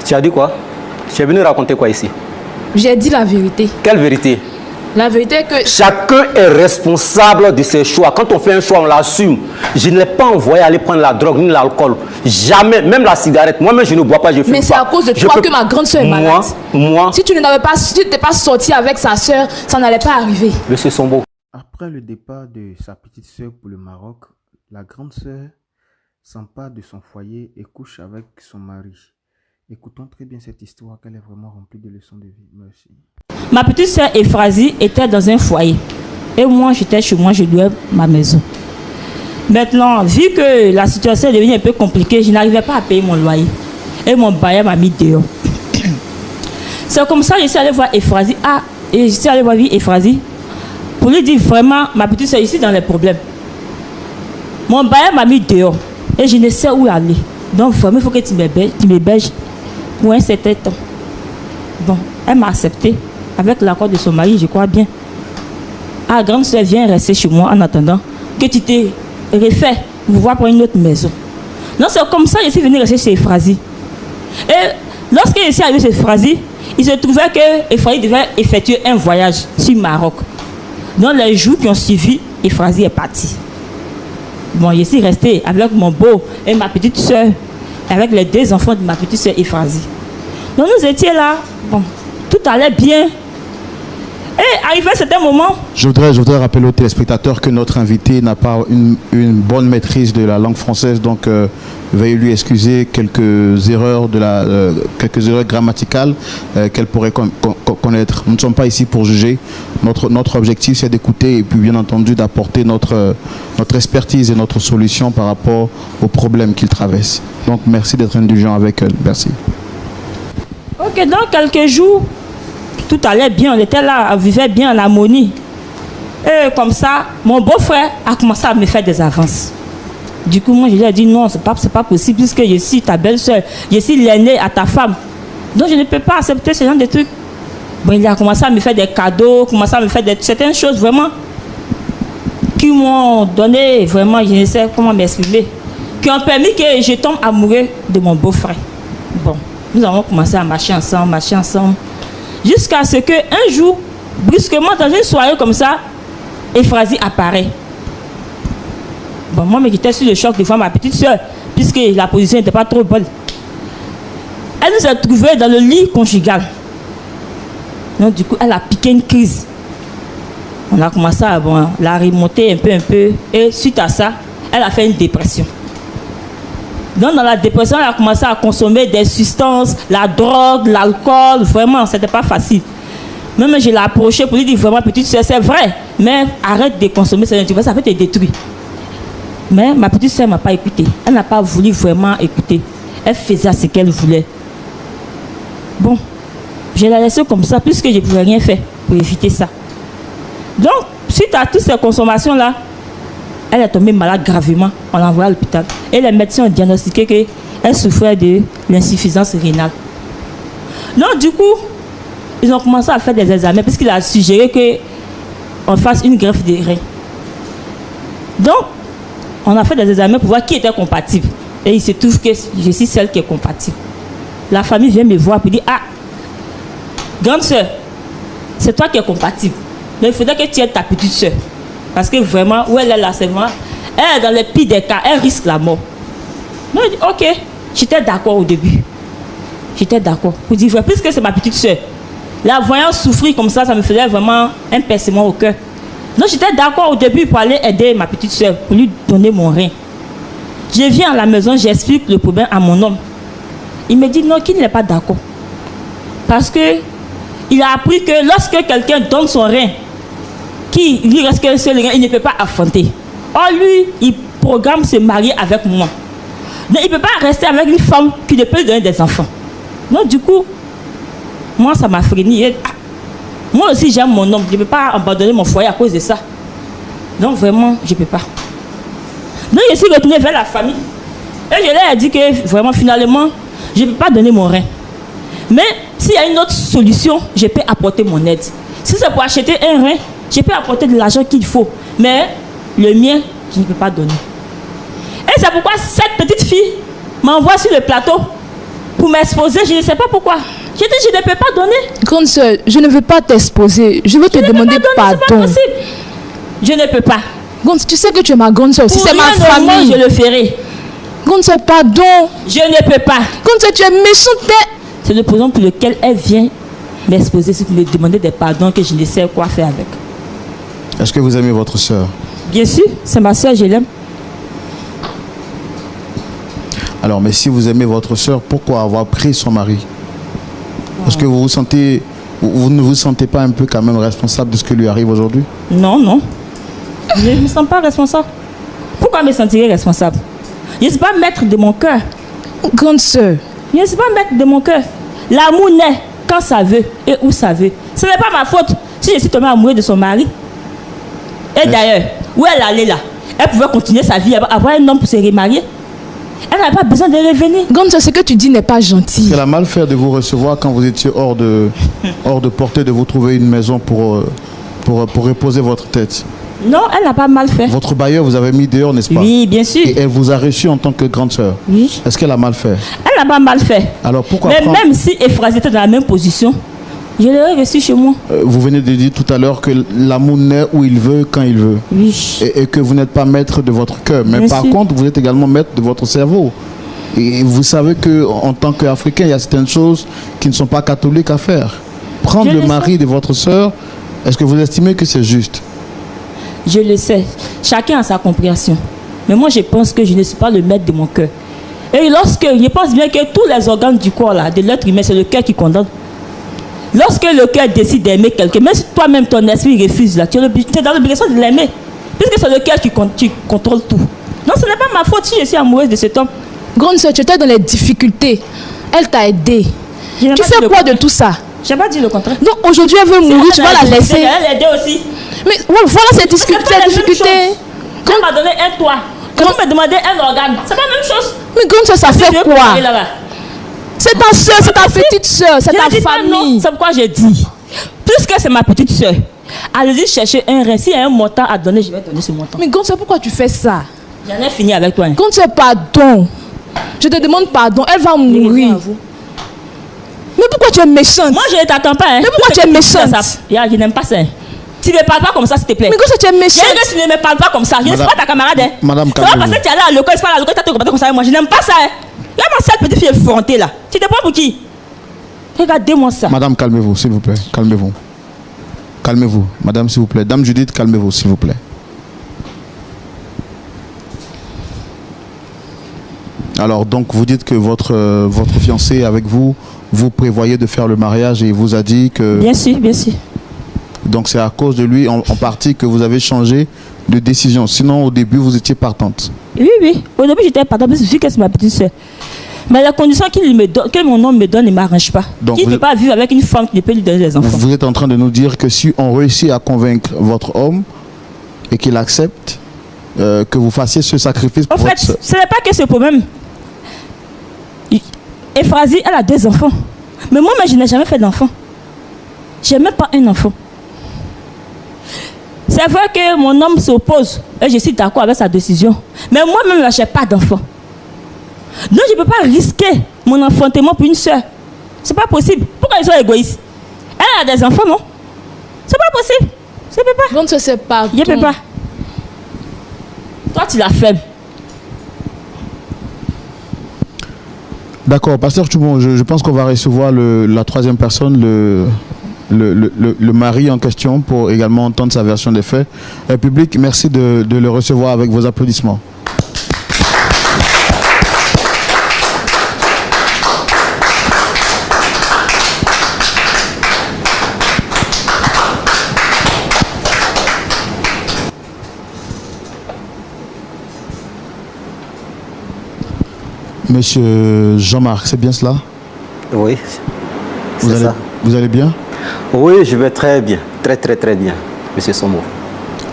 Tu as dit quoi? Tu es venu raconter quoi ici? J'ai dit la vérité. Quelle vérité? La vérité est que... Chacun est responsable de ses choix. Quand on fait un choix, on l'assume. Je ne l'ai pas envoyé aller prendre la drogue ni l'alcool. Jamais, même la cigarette. Moi-même, je ne bois pas, je fume pas. Mais c'est à cause de toi que ma grande soeur est malade. Moi. Si tu n'étais pas sorti avec sa soeur, ça n'allait pas arriver. Monsieur Sombo. Après le départ de sa petite soeur pour le Maroc, la grande soeur s'empare de son foyer et couche avec son mari. Écoutons très bien cette histoire, qu'elle est vraiment remplie de leçons de vie. Merci. Ma petite soeur Ephrasie était dans un foyer. Et moi, j'étais chez moi, je louais ma maison. Maintenant, vu que la situation est devenue un peu compliquée, je n'arrivais pas à payer mon loyer. Et mon bailleur m'a mis dehors. C'est comme ça que je suis allée voir Ephrasie. Et je suis allée voir Ephrasie pour lui dire vraiment, ma petite soeur, ici dans les problèmes. Mon bailleur m'a mis dehors. Et je ne sais où aller. Donc vraiment, il faut que tu m'héberges pour un certain temps. Bon, elle m'a accepté. Avec l'accord de son mari, je crois bien. Ah, grande soeur, viens rester chez moi en attendant que tu t'es refait pour voir pour une autre maison. Donc c'est comme ça que je suis venue rester chez Ephrasie. Et lorsque je suis arrivée chez Ephrasie, il se trouvait que Ephrasie devait effectuer un voyage sur le Maroc. Dans les jours qui ont suivi, Ephrasie est partie. Bon, je suis restée avec mon beau et ma petite soeur, avec les 2 enfants de ma petite soeur Ephrasie. Donc nous étions là, bon, tout allait bien. Et arrivé à un certain moment... Je voudrais rappeler aux téléspectateurs que notre invité n'a pas une bonne maîtrise de la langue française, donc veuillez lui excuser quelques erreurs grammaticales qu'elle pourrait connaître. Nous ne sommes pas ici pour juger. Notre objectif, c'est d'écouter et puis bien entendu d'apporter notre expertise et notre solution par rapport aux problèmes qu'il traverse. Donc merci d'être indulgent avec elle. Merci. Ok, dans quelques jours, tout allait bien, on était là, on vivait bien en harmonie. Et comme ça, mon beau-frère a commencé à me faire des avances. Du coup, moi, je lui ai dit non, c'est pas possible, puisque je suis ta belle-soeur, je suis l'aînée à ta femme. Donc, je ne peux pas accepter ce genre de trucs. Bon, il a commencé à me faire des cadeaux, commencé à me faire certaines choses vraiment qui m'ont donné, vraiment, je ne sais comment m'exprimer, qui ont permis que je tombe amoureux de mon beau-frère. Bon, nous avons commencé à marcher ensemble. Jusqu'à ce qu'un jour, brusquement, dans une soirée comme ça, Ephrasie apparaît. Bon, moi, j'étais sur le choc de voir ma petite soeur, puisque la position n'était pas trop bonne. Elle nous a trouvés dans le lit conjugal. Donc, du coup, elle a piqué une crise. On a commencé à la remonter un peu. Et suite à ça, elle a fait une dépression. Donc, dans la dépression, elle a commencé à consommer des substances, la drogue, l'alcool. Vraiment, c'était pas facile. Même je l'ai approchée pour lui dire vraiment, petite soeur, c'est vrai, mais arrête de consommer ça, ça peut te détruire. Mais ma petite soeur ne m'a pas écouté. Elle n'a pas voulu vraiment écouter. Elle faisait ce qu'elle voulait. Bon, je l'ai laissée comme ça, puisque je ne pouvais rien faire pour éviter ça. Donc, suite à toutes ces consommations-là, elle est tombée malade gravement. On l'a envoyée à l'hôpital. Et les médecins ont diagnostiqué qu'elle souffrait de l'insuffisance rénale. Donc, du coup, ils ont commencé à faire des examens puisqu'il a suggéré qu'on fasse une greffe de rein. Donc, on a fait des examens pour voir qui était compatible. Et il se trouve que je suis celle qui est compatible. La famille vient me voir et dit, ah, grande soeur, c'est toi qui es compatible. Mais il faudrait que tu aides ta petite soeur. Parce que vraiment, où elle est là, c'est vraiment, elle est dans les pires des cas, elle risque la mort. Donc, je dis, ok, j'étais d'accord au début. J'étais d'accord. Pour dire, puisque c'est ma petite soeur, la voyant souffrir comme ça me faisait vraiment un pincement au cœur. Donc, j'étais d'accord au début pour aller aider ma petite soeur, pour lui donner mon rein. Je viens à la maison, j'explique le problème à mon homme. Il me dit non, qu'il n'est pas d'accord. Parce que il a appris que lorsque quelqu'un donne son rein, qu'il lui reste qu'un seul rein, il ne peut pas affronter. Or, lui, il programme se marier avec moi. Donc, il ne peut pas rester avec une femme qui ne peut lui donner des enfants. Donc, du coup, moi, ça m'a freiné. Moi aussi, j'aime mon homme. Je ne peux pas abandonner mon foyer à cause de ça. Donc, vraiment, je ne peux pas. Donc, je suis retournée vers la famille. Et je leur ai dit que, vraiment, finalement, je ne peux pas donner mon rein. Mais, s'il y a une autre solution, je peux apporter mon aide. Si c'est pour acheter un rein, je peux apporter de l'argent qu'il faut. Mais, le mien, je ne peux pas donner. Et c'est pourquoi cette petite fille m'envoie sur le plateau pour m'exposer, je ne sais pas pourquoi. J'ai dit, je ne peux pas donner. Grande sœur, je ne veux pas t'exposer. Je veux te demander pardon. C'est pas possible. Je ne peux pas. Grande, tu sais que tu es ma grande sœur. Si c'est ma famille, famille, je le ferai. Grande sœur, pardon. Je ne peux pas. Grande sœur, tu es méchante. C'est le raison pour lequel elle vient m'exposer, c'est pour me demander des pardons que je ne sais quoi faire avec. Est-ce que vous aimez votre sœur? Bien sûr, c'est ma sœur, je l'aime. Alors, mais si vous aimez votre sœur, pourquoi avoir pris son mari? Est-ce que vous ne vous sentez pas un peu quand même responsable de ce qui lui arrive aujourd'hui? Non, non. Je ne me sens pas responsable. Pourquoi me sentirais responsable? Je ne suis pas maître de mon cœur. Grande sœur. Je ne suis pas maître de mon cœur. L'amour naît quand ça veut et où ça veut. Ce n'est pas ma faute si je suis tombée amoureuse de son mari. Et d'ailleurs, où elle allait là? Elle pouvait continuer sa vie, avoir un homme pour se remarier. Elle n'avait pas besoin de revenir. Grande sœur, ce que tu dis n'est pas gentil. Elle a mal fait de vous recevoir quand vous étiez hors de portée de vous trouver une maison pour reposer votre tête. Non, elle n'a pas mal fait. Votre bailleur vous avez mis dehors, n'est-ce pas? Oui, bien sûr. Et elle vous a reçu en tant que grande sœur. Oui. Est-ce qu'elle a mal fait? Elle n'a pas mal fait. Alors pourquoi Mais même si Ephrasie était dans la même position, je l'aurais reçu chez moi. Vous venez de dire tout à l'heure que l'amour naît où il veut, quand il veut. Oui. Et que vous n'êtes pas maître de votre cœur. Mais Bien par sûr. contre, vous êtes également maître de votre cerveau. Et vous savez qu'en tant qu'Africain, il y a certaines choses qui ne sont pas catholiques à faire. Prendre Je le le mari sais. de votre sœur, est-ce que vous estimez que c'est juste? Je le sais. Chacun a sa compréhension. Mais moi, je pense que je ne suis pas le maître de mon cœur. Et lorsque, je pense bien que tous les organes du corps, là, de l'être humain, c'est le cœur qui condamne. Lorsque le cœur décide d'aimer quelqu'un, même si toi-même ton esprit refuse, là, tu es dans l'obligation de l'aimer. Puisque c'est le cœur qui contrôle tout. Non, ce n'est pas ma faute si je suis amoureuse de cet homme. Grande sœur, tu étais dans les difficultés. Elle t'a aidé. Je n'ai Tu pas fais dit le quoi de contraire. tout ça? Je n'ai pas dit le contraire. Donc aujourd'hui, elle veut mourir, tu vas la laisser. Elle l'aider aussi. Mais voilà ces C'est pas la même difficultés. chose. Elle m'a donné un toit. Quand vous me demandez un organe, c'est pas la même chose. Mais grande sœur, ça Si fait je veux quoi? aller là-bas. C'est ta sœur, c'est ta petite sœur, c'est Je ta ne dis pas non, famille. c'est pourquoi j'ai dit. Puisque c'est ma petite soeur, allez-y chercher un rein. S'il y a un montant à donner, je vais donner ce montant. Mais grande sœur, pourquoi tu fais ça? J'en ai fini avec toi. Hein. Grande sœur, pardon. Je te demande pardon, elle va Je reviens à mourir. vous. Mais pourquoi tu es méchante? Moi, je ne t'attends pas. Hein. Mais pourquoi tu es méchante? Je n'aime pas ça. Hein. Tu ne me parles pas comme ça, s'il te plaît. Mais grande sœur, tu es Je méchante. dis que tu ne me parles pas comme ça. Je ne suis Madame- pas ta camarade. Hein. Madame, ça va calmez-vous. parce que tu es allé à l'école, c'est pas à l'école, tu as te comporté comme ça avec moi. Je n'aime pas ça. Hein. Regarde ma sale petite fille effrontée là. Tu te prends pour qui? Regardez-moi ça. Madame, calmez-vous, s'il vous plaît. Calmez-vous. Calmez-vous. Madame, s'il vous plaît. Dame Judith, calmez-vous, s'il vous plaît. Alors, donc, vous dites que votre fiancé avec vous, vous prévoyez de faire le mariage et il vous a dit que... Bien sûr, bien sûr. Donc, c'est à cause de lui, en partie, que vous avez changé de décision. Sinon, au début, vous étiez partante. Oui, oui. Au début, j'étais partante parce que je suis que c'est ma petite soeur. Mais la condition que mon homme me donne ne m'arrange pas. Donc, Il ne vous- peut pas vivre avec une femme qui ne peut lui donner des enfants. Vous êtes en train de nous dire que si on réussit à convaincre votre homme et qu'il accepte, que vous fassiez ce sacrifice En pour fait, votre sœur. ce n'est pas que ce problème. Ephrasie, elle a 2 enfants. Mais moi-même, je n'ai jamais fait d'enfant. Je n'ai même pas un enfant. C'est vrai que mon homme s'oppose et je suis d'accord avec sa décision. Mais moi-même, je n'ai pas d'enfant. Donc, je ne peux pas risquer mon enfantement pour une soeur. C'est pas possible. Pourquoi ils sont égoïstes? Elle a des enfants, non? C'est pas possible. Je ne peux pas. Grande sœur, c'est pardon. Je ne peux pas. Toi, tu l'as fait. D'accord, pasteur Choumon, je pense qu'on va recevoir la troisième personne, le mari en question, pour également entendre sa version des faits. Public, merci de le recevoir avec vos applaudissements. Monsieur Jean-Marc, c'est bien cela? Oui, Vous c'est allez, ça. vous allez bien? Oui, je vais très bien. Très, très, très bien, Monsieur Somo.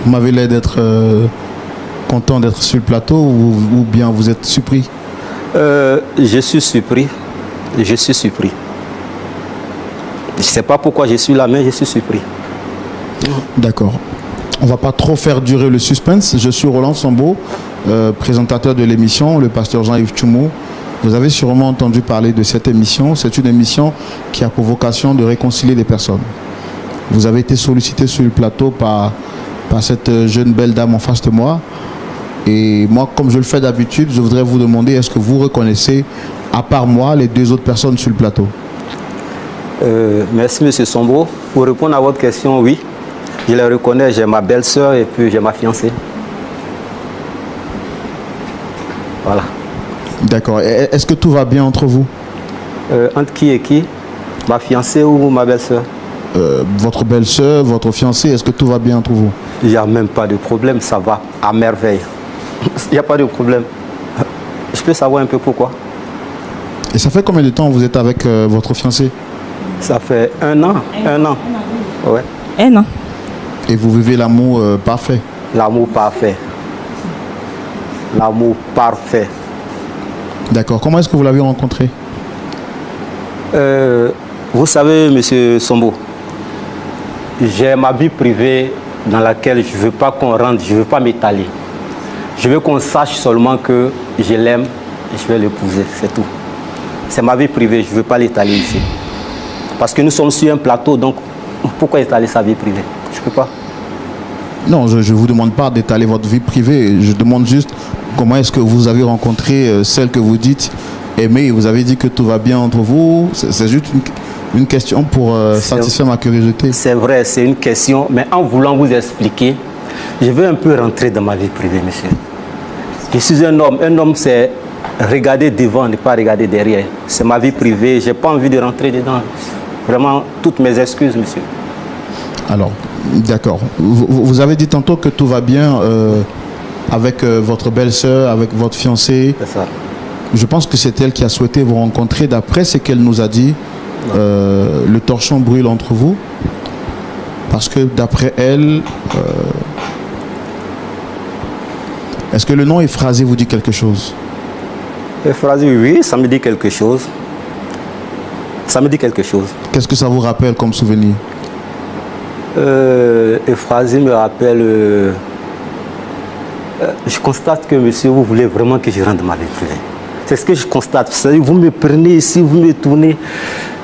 Vous m'avez l'air d'être content d'être sur le plateau ou bien vous êtes surpris? Je suis surpris. Je suis surpris. Je ne sais pas pourquoi je suis là, mais je suis surpris. D'accord. On ne va pas trop faire durer le suspense. Je suis Roland Sambo, présentateur de l'émission, le pasteur Jean-Yves Tchoumou. Vous avez sûrement entendu parler de cette émission. C'est une émission qui a pour vocation de réconcilier les personnes. Vous avez été sollicité sur le plateau par cette jeune belle dame en face de moi. Et moi, comme je le fais d'habitude, je voudrais vous demander, est-ce que vous reconnaissez, à part moi, les deux autres personnes sur le plateau? Merci, M. Sombo. Pour répondre à votre question, oui. Je les reconnais. J'ai ma belle-sœur et puis j'ai ma fiancée. Voilà. D'accord. Est-ce que tout va bien entre vous? Entre qui et qui? Ma fiancée ou ma belle-sœur? Votre belle-sœur, votre fiancée, est-ce que tout va bien entre vous? Il n'y a même pas de problème, ça va à merveille. Il n'y a pas de problème. Je peux savoir un peu pourquoi? Et ça fait combien de temps vous êtes avec votre fiancée? Ça fait 1 an. 1 an. Ouais. 1 an. Et vous vivez l'amour parfait? L'amour parfait. L'amour parfait. D'accord. Comment est-ce que vous l'avez rencontré? Vous savez, M. Sombo, j'ai ma vie privée dans laquelle je ne veux pas qu'on rentre, je ne veux pas m'étaler. Je veux qu'on sache seulement que je l'aime et je vais l'épouser, c'est tout. C'est ma vie privée, je ne veux pas l'étaler ici. Parce que nous sommes sur un plateau, donc pourquoi étaler sa vie privée? Je ne peux pas. Non, je ne vous demande pas d'étaler votre vie privée. Je demande juste comment est-ce que vous avez rencontré celle que vous dites aimer. Vous avez dit que tout va bien entre vous. C'est juste une question pour satisfaire ma curiosité. C'est vrai, c'est une question. Mais en voulant vous expliquer, je veux un peu rentrer dans ma vie privée, monsieur. Je suis un homme. Un homme, c'est regarder devant, ne pas regarder derrière. C'est ma vie privée. Je n'ai pas envie de rentrer dedans. Vraiment, toutes mes excuses, monsieur. Alors, d'accord. Vous avez dit tantôt que tout va bien avec votre belle-sœur, avec votre fiancée. C'est ça. Je pense que c'est elle qui a souhaité vous rencontrer. D'après ce qu'elle nous a dit, le torchon brûle entre vous. Parce que d'après elle, est-ce que le nom Ephrasie vous dit quelque chose? Ephrasie, oui, ça me dit quelque chose. Ça me dit quelque chose. Qu'est-ce que ça vous rappelle comme souvenir? Ephrasie me rappelle... je constate que, monsieur, vous voulez vraiment que je rentre dans ma vie privée. C'est ce que je constate. Vous savez, vous me prenez ici, vous me tournez.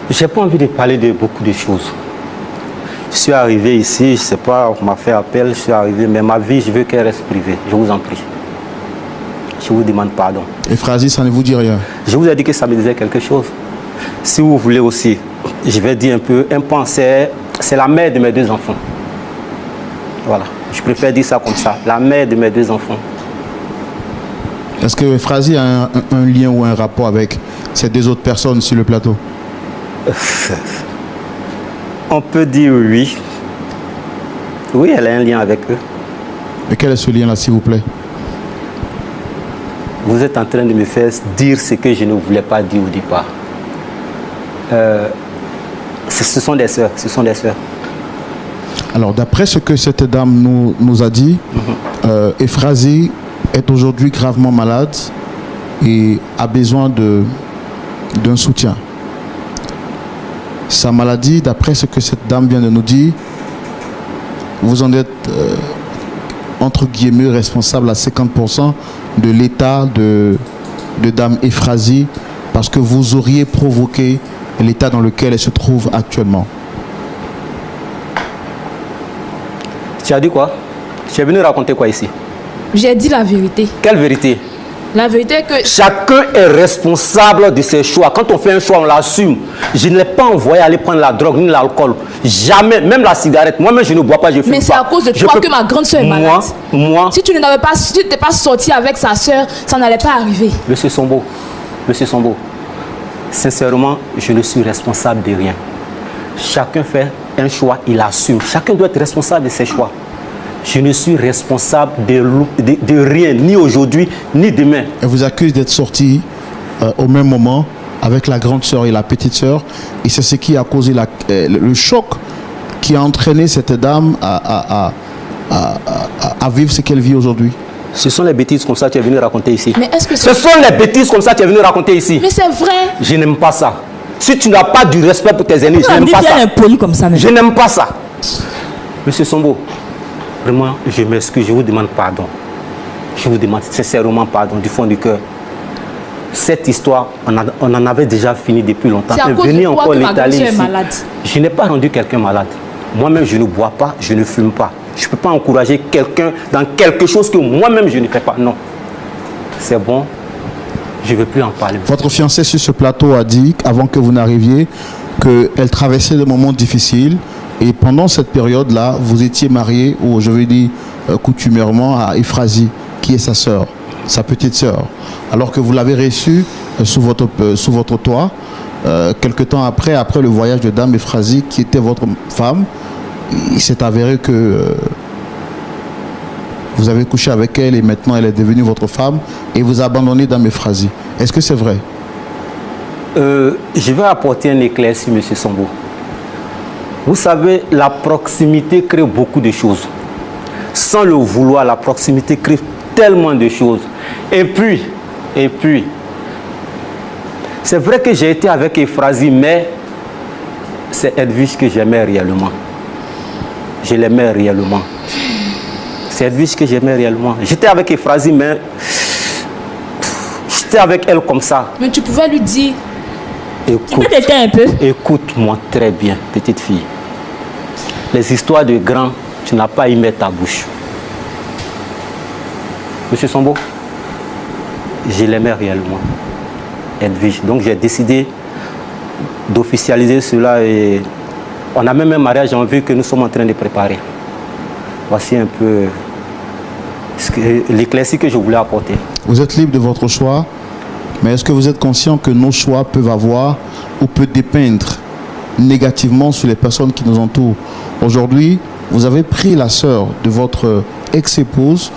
Je n'ai pas envie de parler de beaucoup de choses. Je suis arrivé ici, je ne sais pas, on m'a fait appel, je suis arrivé, mais ma vie, je veux qu'elle reste privée. Je vous en prie. Je vous demande pardon. Ephrasie, ça ne vous dit rien? Je vous ai dit que ça me disait quelque chose. Si vous voulez aussi, je vais dire un peu, un pan, c'est la mère de mes 2 enfants. Voilà, je préfère dire ça comme ça, la mère de mes 2 enfants. Est-ce que Ephrasie a un lien ou un rapport avec ces 2 autres personnes sur le plateau? On peut dire oui. Oui, elle a un lien avec eux. Et quel est ce lien-là, s'il vous plaît? Vous êtes en train de me faire dire ce que je ne voulais pas dire au départ. Ce sont des sœurs, ce sont des sœurs. Alors, d'après ce que cette dame nous a dit, Ephrasie est aujourd'hui gravement malade et a besoin d'un soutien. Sa maladie, d'après ce que cette dame vient de nous dire, vous en êtes, entre guillemets, responsable à 50% de l'état de dame Ephrasie, parce que vous auriez provoqué l'état dans lequel elle se trouve actuellement. Tu as dit quoi? Tu es venu raconter quoi ici? J'ai dit la vérité. Quelle vérité? La vérité est que... Chacun est responsable de ses choix. Quand on fait un choix, on l'assume. Je ne l'ai pas envoyé aller prendre la drogue ni l'alcool. Jamais, même la cigarette. Moi-même, je ne bois pas, je fume pas. Mais c'est à cause de toi que ma grande soeur est malade. Moi. Si tu n'étais pas sorti avec sa soeur, ça n'allait pas arriver. Monsieur Sombo, sincèrement, je ne suis responsable de rien. Chacun fait un choix, il assume. Chacun doit être responsable de ses choix. Je ne suis responsable de rien, ni aujourd'hui, ni demain. Elle vous accuse d'être sorti au même moment avec la grande sœur et la petite sœur. Et c'est ce qui a causé le choc qui a entraîné cette dame à vivre ce qu'elle vit aujourd'hui. Ce sont les bêtises comme ça que tu es venu raconter ici. Mais est-ce que ce sont les bêtises comme ça que tu es venu raconter ici. Mais c'est vrai. Je n'aime pas ça. Si tu n'as pas du respect pour tes aînés, je n'aime pas ça. Impoli comme ça, je n'aime pas ça. Monsieur Sombo, vraiment, je m'excuse, je vous demande pardon. Je vous demande sincèrement pardon du fond du cœur. cette histoire, on en avait déjà fini depuis longtemps. C'est à cause de toi que ma grand-sœur est malade. Je n'ai pas rendu quelqu'un malade. Moi-même, je ne bois pas, je ne fume pas. Je ne peux pas encourager quelqu'un dans quelque chose que moi-même, je ne fais pas. Non. C'est bon. Je ne veux plus en parler. Votre fiancée sur ce plateau a dit, avant que vous n'arriviez, qu'elle traversait des moments difficiles. Et pendant cette période-là, vous étiez marié, ou je veux dire coutumièrement, à Euphrasie, qui est sa sœur, sa petite sœur. Alors que vous l'avez reçue sous votre toit, quelque temps après le voyage de Dame Euphrasie, qui était votre femme, il s'est avéré que vous avez couché avec elle et maintenant elle est devenue votre femme et vous abandonnez Dame Euphrasie. Est-ce que c'est vrai? Je vais apporter un éclairci, M. Sombo. Vous savez, la proximité crée beaucoup de choses. Sans le vouloir, la proximité crée tellement de choses. Et puis, c'est vrai que j'ai été avec Euphrasie, mais c'est Edwige que j'aimais réellement. Je l'aimais réellement. C'est Edwige que j'aimais réellement. J'étais avec Euphrasie, mais j'étais avec elle comme ça. Mais tu pouvais lui dire. Écoute-moi très bien, petite fille. Les histoires de grands, tu n'as pas à y mettre ta bouche. Monsieur Sombo, je l'aimais réellement, Edwige. Donc j'ai décidé d'officialiser cela et on a même un mariage en vue que nous sommes en train de préparer. Voici un peu l'éclaircie que je voulais apporter. Vous êtes libre de votre choix, mais est-ce que vous êtes conscient que nos choix peuvent avoir ou peuvent dépeindre négativement sur les personnes qui nous entourent? Aujourd'hui, vous avez pris la sœur de votre ex-épouse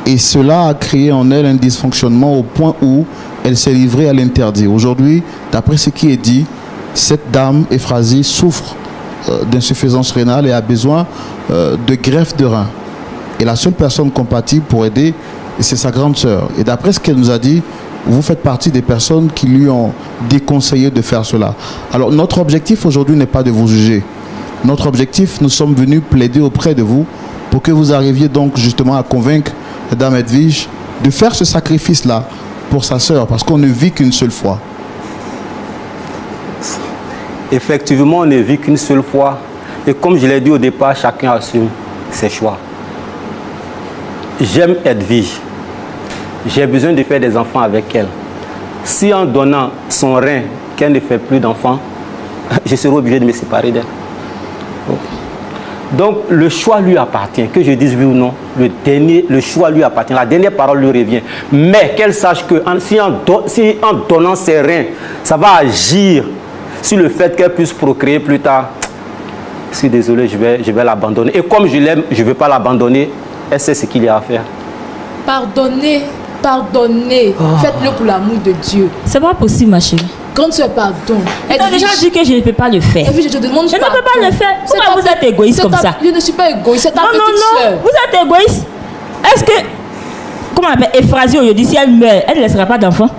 et cela a créé en elle un dysfonctionnement au point où elle s'est livrée à l'interdit. Aujourd'hui, d'après ce qui est dit, cette dame, Euphrasie, souffre d'insuffisance rénale et a besoin de greffe de rein. Et la seule personne compatible pour aider, c'est sa grande sœur. Et d'après ce qu'elle nous a dit, vous faites partie des personnes qui lui ont déconseillé de faire cela. Alors notre objectif aujourd'hui n'est pas de vous juger. Notre objectif, nous sommes venus plaider auprès de vous pour que vous arriviez donc justement à convaincre Dame Edwige de faire ce sacrifice-là pour sa sœur, parce qu'on ne vit qu'une seule fois. Effectivement, on ne vit qu'une seule fois. Et comme je l'ai dit au départ, chacun assume ses choix. J'aime Edwige. J'ai besoin de faire des enfants avec elle. Si en donnant son rein, qu'elle ne fait plus d'enfants, je serai obligé de me séparer d'elle. Donc le choix lui appartient. Que je dise oui ou non, le choix lui appartient. La dernière parole lui revient. Mais qu'elle sache que si en donnant ses reins, ça va agir sur le fait qu'elle puisse procréer plus tard, je suis désolé, je vais l'abandonner. Et comme je l'aime, je ne veux pas l'abandonner. Elle sait ce qu'il y a à faire. Pardonnez. Faites-le pour l'amour de Dieu. C'est pas possible, ma chérie. Grande sœur, pardon. Elle a déjà dit que je ne peux pas le faire. Edwige, je te demande je ne peux pas le faire. Pourquoi vous êtes égoïste comme ça? Je ne suis pas égoïste, c'est ta petite sœur. Non, vous êtes égoïste. Est-ce que, comment on appelle, Euphrasie aujourd'hui, si elle meurt, elle ne laissera pas d'enfants?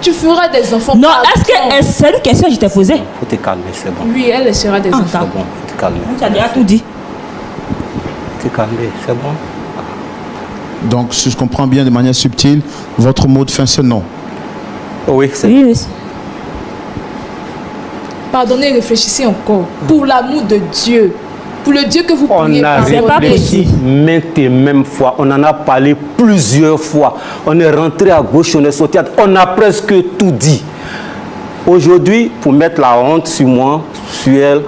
Tu feras des enfants. Non, est-ce que c'est une question que je t'ai posée? Faut te calmer, c'est bon. Oui, elle laissera des enfants. C'est bon, faut te calmer. Tu as déjà tout dit. Faut te calmer, c'est bon. Donc, si je comprends bien de manière subtile, votre mot de fin, c'est non. Oui, c'est oui. Pardonnez, réfléchissez encore. Pour l'amour de Dieu. Pour le Dieu que vous priez. On a réfléchi maintes et mêmes fois. On en a parlé plusieurs fois. On est rentré à gauche, on est sorti à droite. On a presque tout dit. Aujourd'hui, pour mettre la honte sur moi, sur elle,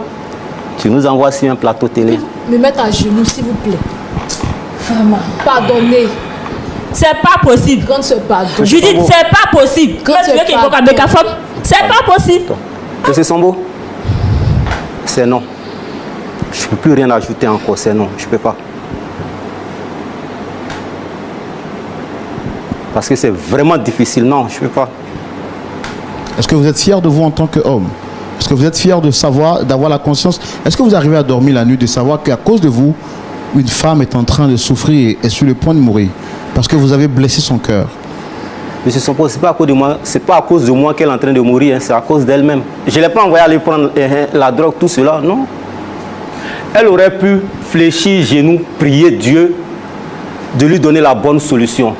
tu nous envoies sur un plateau télé. Me mettre à genoux, s'il vous plaît. Vraiment. Pardonnez. C'est pas possible. Grande sœur, pardon. Judith, c'est pas possible. C'est pas possible. Monsieur Sombo, c'est non. Je ne peux plus rien ajouter encore, c'est non. Je ne peux pas. Parce que c'est vraiment difficile. Non, je ne peux pas. Est-ce que vous êtes fier de vous en tant qu'homme? Est-ce que vous êtes fier de savoir, d'avoir la conscience? Est-ce que vous arrivez à dormir la nuit, de savoir qu'à cause de vous, une femme est en train de souffrir et est sur le point de mourir parce que vous avez blessé son cœur? Monsieur Sombo, ce n'est pas à cause de moi, c'est pas à cause de moi qu'elle est en train de mourir, hein, c'est à cause d'elle-même. Je ne l'ai pas envoyé aller prendre la drogue, tout cela, non. Elle aurait pu fléchir genoux, prier Dieu de lui donner la bonne solution.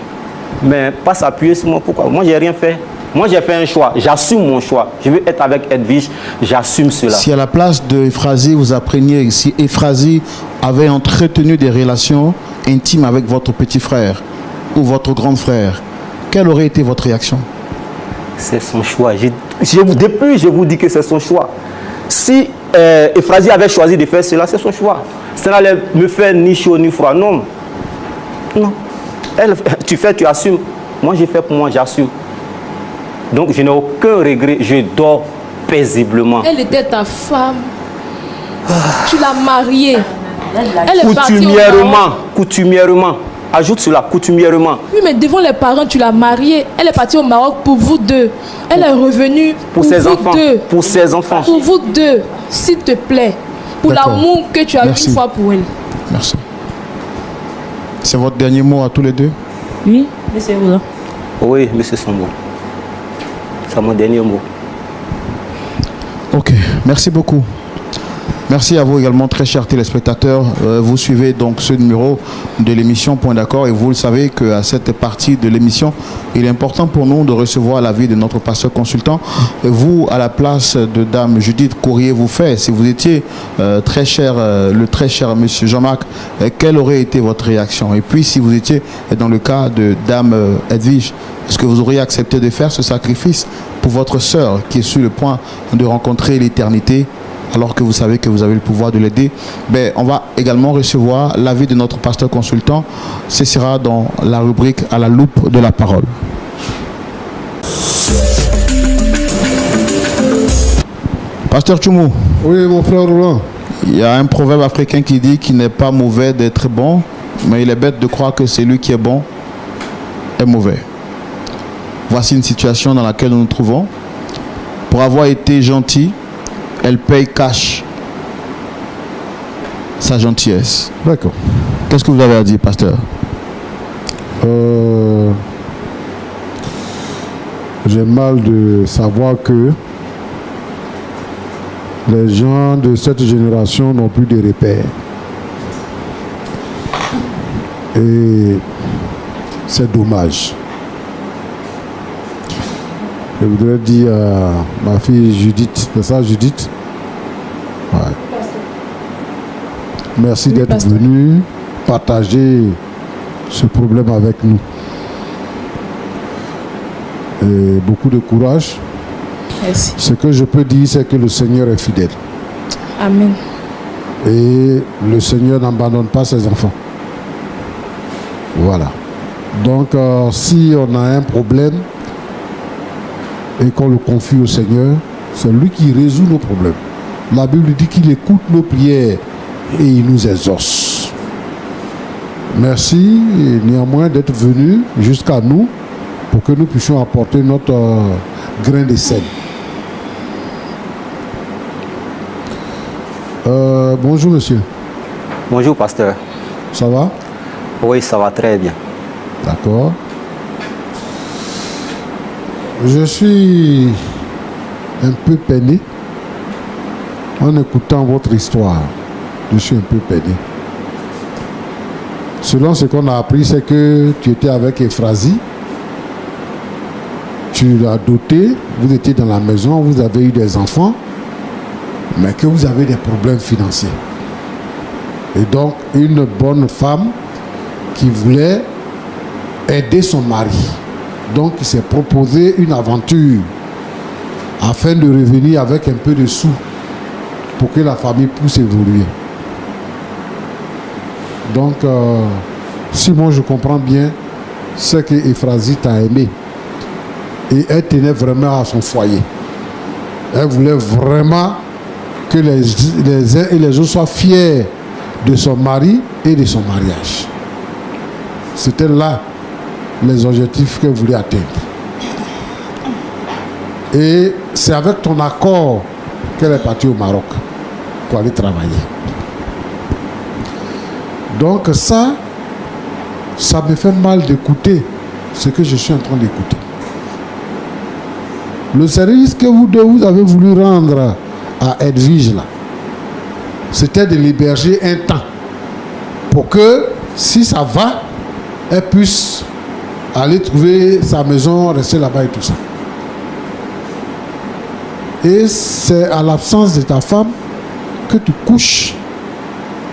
Mais pas s'appuyer sur moi. Pourquoi? Moi, j'ai rien fait. Moi, j'ai fait un choix. J'assume mon choix. Je veux être avec Edwige. J'assume cela. Si à la place de Euphrasie, vous appreniez, si Euphrasie avait entretenu des relations intimes avec votre petit frère ou votre grand frère, quelle aurait été votre réaction? C'est son choix. Depuis, je vous dis que c'est son choix. Si Euphrasie avait choisi de faire cela, c'est son choix. Ça n'allait me faire ni chaud ni froid. Non. Non. Elle, tu fais, tu assumes. Moi, j'ai fait pour moi, j'assume. Donc, je n'ai aucun regret. Je dors paisiblement. Elle était ta femme. Tu l'as mariée. Elle est partie au Maroc. Coutumièrement. Ajoute cela, coutumièrement. Oui, mais devant les parents, tu l'as mariée. Elle est partie au Maroc pour vous deux. Elle est revenue pour ses vous enfants. deux. Pour ses enfants. Pour vous deux, s'il te plaît. Pour l'amour que tu as eu une fois pour elle. Merci. C'est votre dernier mot à tous les deux? Oui, monsieur Oula. Oui, monsieur Sambo. C'est mon dernier mot. Ok, merci beaucoup. Merci à vous également, très chers téléspectateurs. Vous suivez donc ce numéro de l'émission Point d'accord et vous le savez qu'à cette partie de l'émission, il est important pour nous de recevoir l'avis de notre pasteur consultant. Vous, à la place de Dame Judith, qu'auriez-vous fait si vous étiez le très cher Monsieur Jean-Marc, quelle aurait été votre réaction? Et puis, si vous étiez dans le cas de Dame Edwige, est-ce que vous auriez accepté de faire ce sacrifice pour votre sœur qui est sur le point de rencontrer l'éternité, alors que vous savez que vous avez le pouvoir de l'aider? Ben, on va également recevoir l'avis de notre pasteur consultant. Ce sera dans la rubrique à la loupe de la parole. Pasteur Tchoumou. Oui, mon frère Roland. Il y a un proverbe africain qui dit qu'il n'est pas mauvais d'être bon, mais il est bête de croire que celui qui est bon est mauvais. Voici une situation dans laquelle nous nous trouvons. Pour avoir été gentil, elle paye cash sa gentillesse. D'accord. Qu'est-ce que vous avez à dire, pasteur? J'ai mal de savoir que les gens de cette génération n'ont plus de repères. Et c'est dommage. Je voudrais dire à ma fille Judith, c'est ça Judith? Ouais. Merci d'être venue partager ce problème avec nous. Et beaucoup de courage. Merci. Ce que je peux dire, c'est que le Seigneur est fidèle. Amen. Et le Seigneur n'abandonne pas ses enfants. Voilà. Donc, si on a un problème et qu'on le confie au Seigneur, c'est lui qui résout nos problèmes. La Bible dit qu'il écoute nos prières et il nous exauce. Merci néanmoins d'être venu jusqu'à nous pour que nous puissions apporter notre grain de sel. Bonjour monsieur. Bonjour pasteur. Ça va? Oui, ça va très bien. D'accord. Je suis un peu peiné en écoutant votre histoire. Je suis un peu peiné. Selon ce qu'on a appris, c'est que tu étais avec Euphrasie. Tu l'as doté, vous étiez dans la maison, vous avez eu des enfants, mais que vous avez des problèmes financiers. Et donc, une bonne femme qui voulait aider son mari. Donc, il s'est proposé une aventure afin de revenir avec un peu de sous pour que la famille puisse évoluer. Donc, si moi je comprends bien, c'est que Euphrasie t'a aimé. Et elle tenait vraiment à son foyer. Elle voulait vraiment que les uns et les autres soient fiers de son mari et de son mariage. C'était là les objectifs qu'elle voulait atteindre. Et c'est avec ton accord qu'elle est partie au Maroc pour aller travailler. Donc ça me fait mal d'écouter ce que je suis en train d'écouter. Le service que vous deux vous avez voulu rendre à Edwige là, c'était de l'héberger un temps pour que si ça va, elle puisse aller trouver sa maison, rester là-bas et tout ça. Et c'est à l'absence de ta femme que tu couches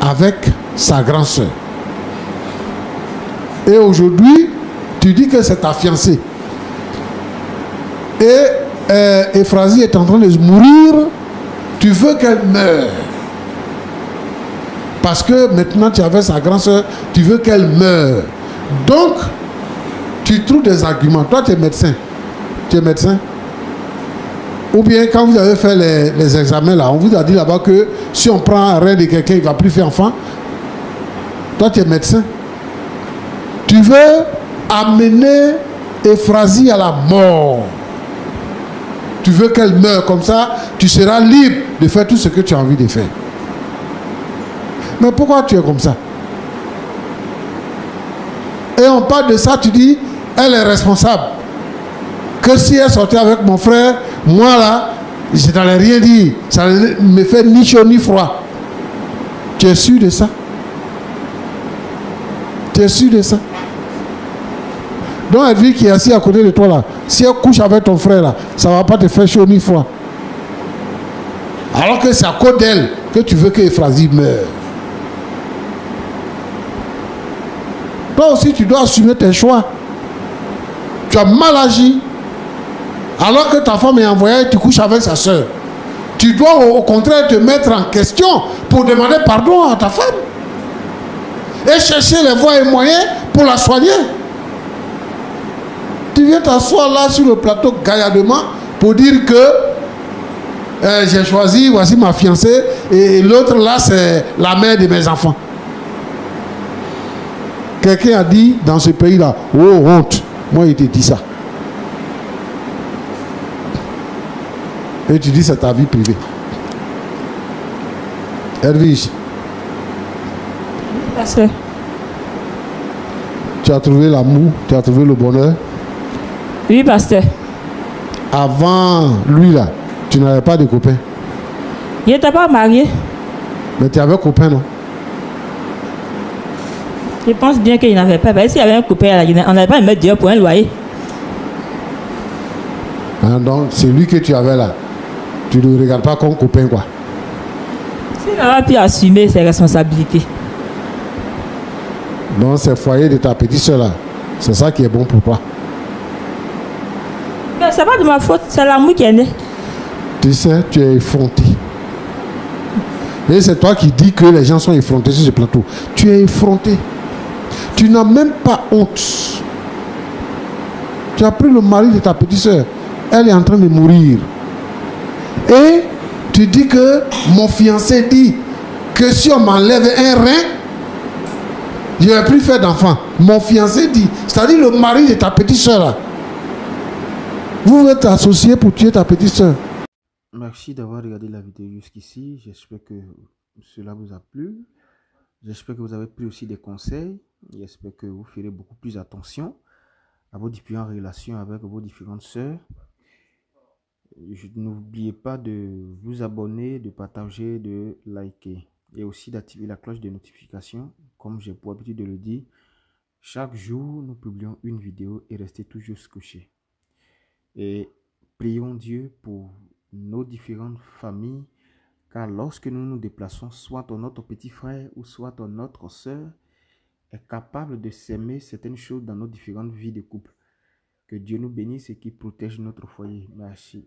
avec sa grande sœur. Et aujourd'hui, tu dis que c'est ta fiancée. Et Euphrasie est en train de mourir. Tu veux qu'elle meure. Parce que maintenant tu avais sa grande sœur, tu veux qu'elle meure. Donc, tu trouves des arguments. Toi, tu es médecin. Tu es médecin. Ou bien quand vous avez fait les examens là, on vous a dit là-bas que si on prend un rein de quelqu'un, il ne va plus faire enfant. Toi, tu es médecin. Tu veux amener Euphrasie à la mort. Tu veux qu'elle meure comme ça, tu seras libre de faire tout ce que tu as envie de faire. Mais pourquoi tu es comme ça? Et on parle de ça, tu dis, elle est responsable. Que si elle sortait avec mon frère, moi là, je n'allais rien dire. Ça ne me fait ni chaud ni froid. Tu es sûr de ça? Tu es sûr de ça? Donc elle dit qui est assise à côté de toi là, si elle couche avec ton frère là, ça ne va pas te faire chaud ni froid. Alors que c'est à cause d'elle que tu veux que Euphrasie meure. Toi aussi tu dois assumer tes choix. Tu as mal agi. Alors que ta femme est en voyage, tu couches avec sa soeur. Tu dois au contraire te mettre en question pour demander pardon à ta femme. Et chercher les voies et moyens pour la soigner. Tu viens t'asseoir là sur le plateau gaillardement pour dire que j'ai choisi, voici ma fiancée, et l'autre là c'est la mère de mes enfants. Quelqu'un a dit dans ce pays là, oh honte, moi il te dit ça. Et tu dis c'est ta vie privée. Hervige. Pasteur. Tu as trouvé l'amour, tu as trouvé le bonheur. Oui, pasteur. Avant lui là, tu n'avais pas de copain. Il n'était pas marié. Mais tu avais copain, non? Je pense bien qu'il n'avait pas. S'il y avait un copain, on n'allait pas le mettre dehors pour un loyer. Hein, donc, c'est lui que tu avais là. Tu ne le regardes pas comme copain, quoi. S'il n'avait pu assumer ses responsabilités. Donc, c'est le foyer de ta petite soeur là. C'est ça qui est bon pour toi. Mais c'est pas de ma faute, c'est l'amour qui est né. Tu sais, tu es effronté. Et c'est toi qui dis que les gens sont effrontés sur ce plateau. Tu es effronté. Tu n'as même pas honte. Tu as pris le mari de ta petite soeur. Elle est en train de mourir. Et tu dis que mon fiancé dit que si on m'enlève un rein, je ne vais plus faire d'enfant. Mon fiancé dit, c'est-à-dire le mari de ta petite soeur là. Vous êtes associés pour tuer ta petite soeur. Merci d'avoir regardé la vidéo jusqu'ici. J'espère que cela vous a plu. J'espère que vous avez pris aussi des conseils. J'espère que vous ferez beaucoup plus attention à vos différentes relations avec vos différentes sœurs. N'oubliez pas de vous abonner, de partager, de liker et aussi d'activer la cloche de notification. Comme j'ai pour habitude de le dire, chaque jour nous publions une vidéo et restez toujours scotchés. Et prions Dieu pour nos différentes familles, car lorsque nous nous déplaçons, soit notre petit frère ou soit notre soeur est capable de s'aimer certaines choses dans nos différentes vies de couple. Que Dieu nous bénisse et qu'il protège notre foyer. Merci.